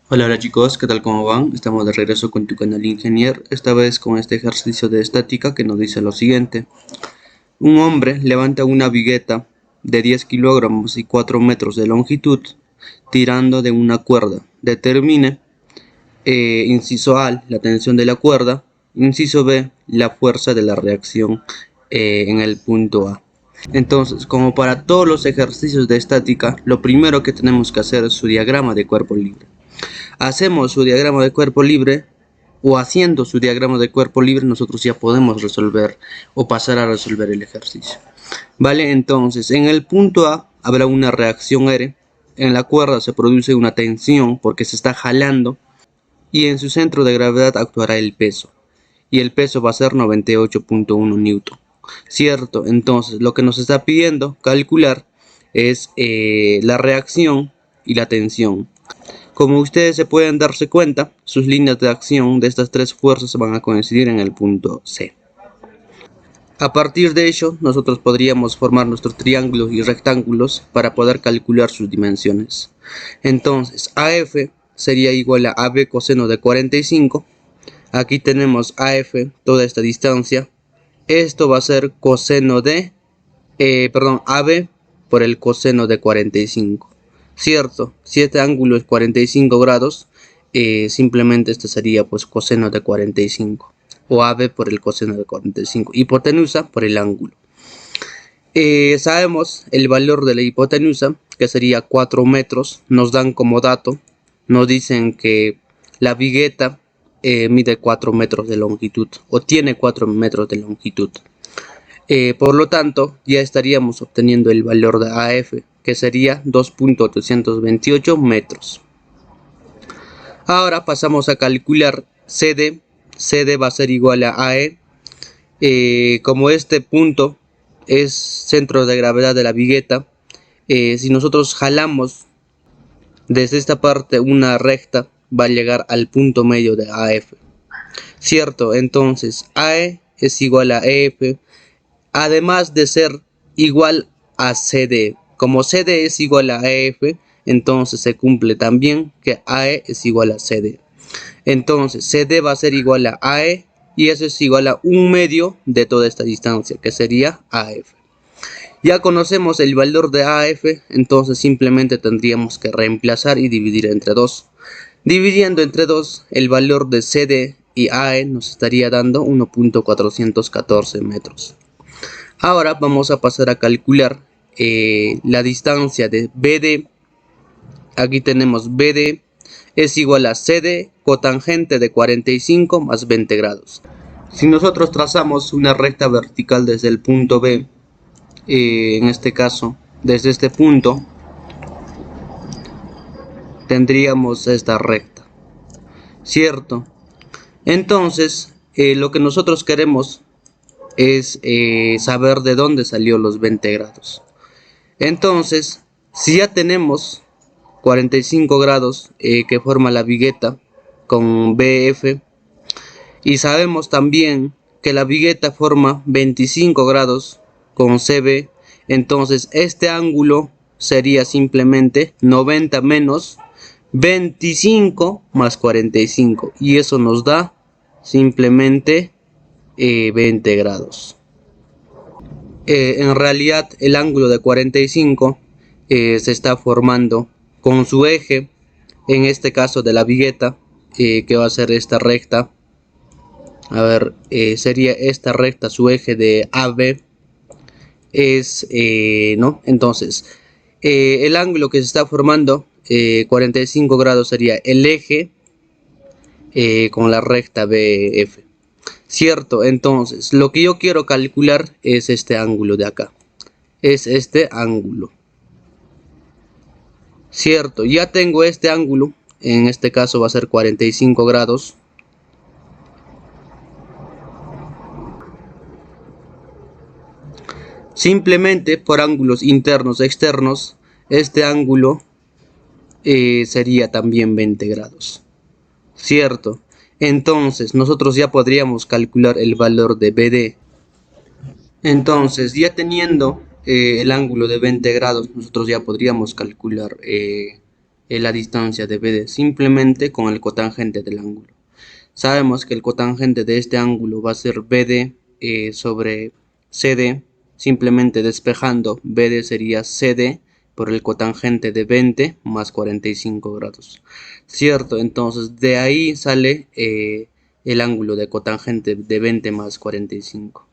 Hola chicos, ¿qué tal? ¿Cómo van? Estamos de regreso con tu canal Ingenier, esta vez con este ejercicio de estática que nos dice lo siguiente. Un hombre levanta una vigueta de 10 kilogramos y 4 metros de longitud tirando de una cuerda. Determine, inciso A, la tensión de la cuerda, inciso B, la fuerza de la reacción en el punto A. Entonces, como para todos los ejercicios de estática, lo primero que tenemos que hacer es su diagrama de cuerpo libre. Hacemos su diagrama de cuerpo libre o haciendo su diagrama de cuerpo libre nosotros ya podemos resolver o pasar a resolver el ejercicio. Vale, entonces en el punto A habrá una reacción R, en la cuerda se produce una tensión porque se está jalando y en su centro de gravedad actuará el peso y el peso va a ser 98.1 newton. Cierto, entonces lo que nos está pidiendo calcular es la reacción y la tensión. Como ustedes se pueden darse cuenta, sus líneas de acción de estas tres fuerzas van a coincidir en el punto C. A partir de ello, nosotros podríamos formar nuestros triángulos y rectángulos para poder calcular sus dimensiones. Entonces, AF sería igual a AB coseno de 45. Aquí tenemos AF, toda esta distancia. Esto va a ser coseno de, AB por el coseno de 45. Cierto, si este ángulo es 45 grados, simplemente este sería pues coseno de 45 o AB por el coseno de 45, hipotenusa por el ángulo. Sabemos el valor de la hipotenusa, que sería 4 metros, nos dan como dato, nos dicen que la vigueta mide 4 metros de longitud o tiene 4 metros de longitud. Por lo tanto, ya estaríamos obteniendo el valor de AF, que sería 2.828 metros. Ahora pasamos a calcular CD. CD va a ser igual a AE. Como este punto es centro de gravedad de la vigueta, si nosotros jalamos desde esta parte una recta, va a llegar al punto medio de AF. Cierto, entonces AE es igual a EF, además de ser igual a CD. Como CD es igual a EF, entonces se cumple también que AE es igual a CD. Entonces CD va a ser igual a AE y eso es igual a un medio de toda esta distancia, que sería AF. Ya conocemos el valor de AF, entonces simplemente tendríamos que reemplazar y dividir entre 2. Dividiendo entre 2, el valor de CD y AE nos estaría dando 1.414 metros. Ahora vamos a pasar a calcular la distancia de BD. Aquí tenemos BD es igual a CD cotangente de 45 más 20 grados. Si nosotros trazamos una recta vertical desde el punto B, en este caso desde este punto, tendríamos esta recta, ¿cierto? Entonces, lo que nosotros queremos es saber de dónde salió los 20 grados. Entonces, si ya tenemos 45 grados que forma la vigueta con BF y sabemos también que la vigueta forma 25 grados con CB, entonces este ángulo sería simplemente 90 menos 25 más 45 y eso nos da simplemente 20 grados. En realidad el ángulo de 45 se está formando con su eje, en este caso de la vigueta, que va a ser esta recta. A ver, sería esta recta su eje de AB, es, ¿no? Entonces, el ángulo que se está formando, 45 grados sería el eje con la recta BF. Cierto, entonces, lo que yo quiero calcular es este ángulo de acá. Es este ángulo. Cierto, ya tengo este ángulo, en este caso va a ser 45 grados. Simplemente por ángulos internos e externos, este ángulo sería también 20 grados. Cierto, entonces nosotros ya podríamos calcular el valor de BD. Entonces, ya teniendo el ángulo de 20 grados, nosotros ya podríamos calcular la distancia de BD simplemente con el cotangente del ángulo. Sabemos que el cotangente de este ángulo va a ser BD sobre CD, simplemente despejando BD sería CD por el cotangente de 20 más 45 grados, ¿cierto? Entonces de ahí sale el ángulo de cotangente de 20 más 45.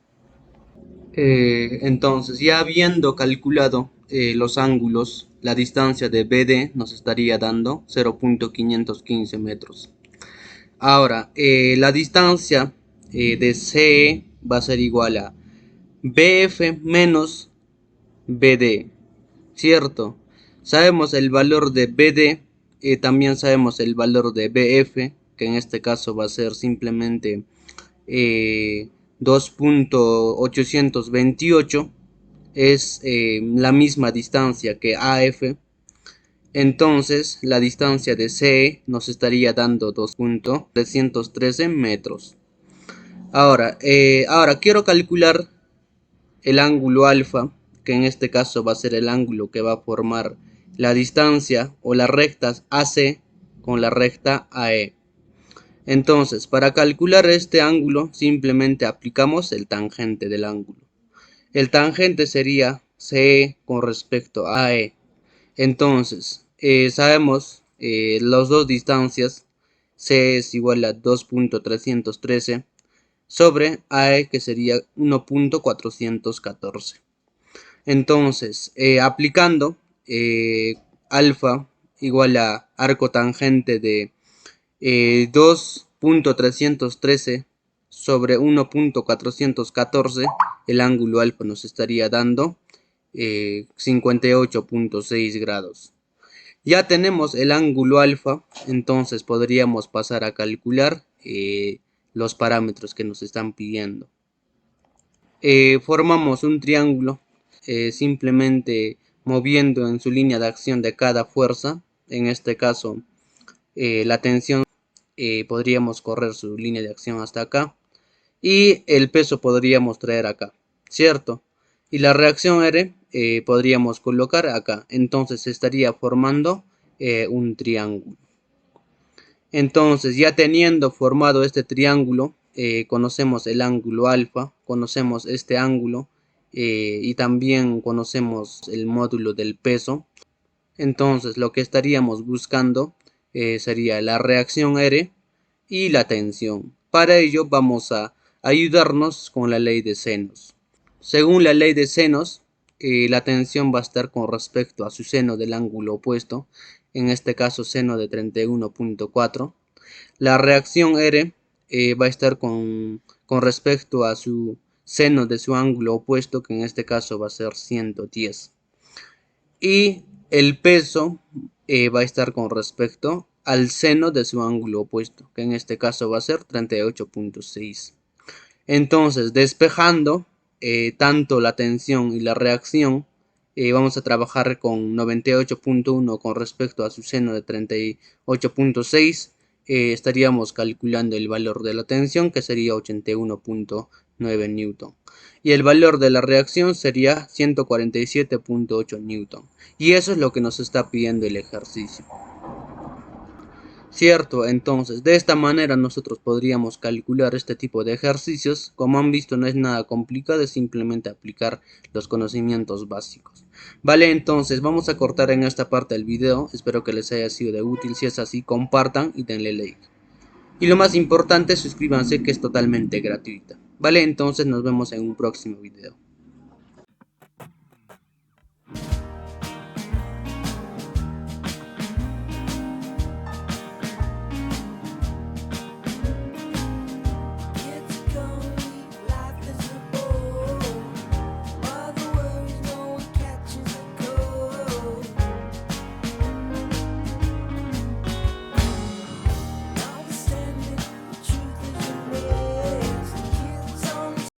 Entonces, ya habiendo calculado los ángulos, la distancia de BD nos estaría dando 0.515 metros. Ahora, la distancia de CE va a ser igual a BF menos BD, ¿cierto? Sabemos el valor de BD, también sabemos el valor de BF, que en este caso va a ser simplemente 2.828, es la misma distancia que AF. Entonces la distancia de CE nos estaría dando 2.313 metros. Ahora quiero calcular el ángulo alfa, que en este caso va a ser el ángulo que va a formar la distancia o las rectas AC con la recta AE. Entonces, para calcular este ángulo, simplemente aplicamos el tangente del ángulo. El tangente sería CE con respecto a AE. Entonces, sabemos las dos distancias. CE es igual a 2.313 sobre AE, que sería 1.414. Entonces, aplicando alfa igual a arco tangente de 2.313 sobre 1.414, el ángulo alfa nos estaría dando 58.6 grados. Ya tenemos el ángulo alfa, entonces podríamos pasar a calcular los parámetros que nos están pidiendo. Formamos un triángulo simplemente moviendo en su línea de acción de cada fuerza. En este caso, la tensión podríamos correr su línea de acción hasta acá y el peso podríamos traer acá, ¿cierto? Y la reacción R podríamos colocar acá, entonces estaría formando un triángulo. Entonces, ya teniendo formado este triángulo, conocemos el ángulo alfa, conocemos este ángulo y también conocemos el módulo del peso. Entonces, lo que estaríamos buscando sería la reacción R y la tensión. Para ello vamos a ayudarnos con la ley de senos. Según la ley de senos, la tensión va a estar con respecto a su seno del ángulo opuesto, en este caso seno de 31.4. La reacción R va a estar con respecto a su seno de su ángulo opuesto, que en este caso va a ser 110. Y el peso va a estar con respecto al seno de su ángulo opuesto, que en este caso va a ser 38.6. Entonces, despejando tanto la tensión y la reacción, vamos a trabajar con 98.1 con respecto a su seno de 38.6. Estaríamos calculando el valor de la tensión, que sería 81.9 newton. Y el valor de la reacción sería 147.8 newton. Y eso es lo que nos está pidiendo el ejercicio. Cierto, entonces de esta manera nosotros podríamos calcular este tipo de ejercicios. Como han visto, no es nada complicado, es simplemente aplicar los conocimientos básicos. Vale, entonces vamos a cortar en esta parte del video. Espero que les haya sido de útil. Si es así, compartan y denle like. Y lo más importante, suscríbanse, que es totalmente gratuita. Vale, entonces nos vemos en un próximo video.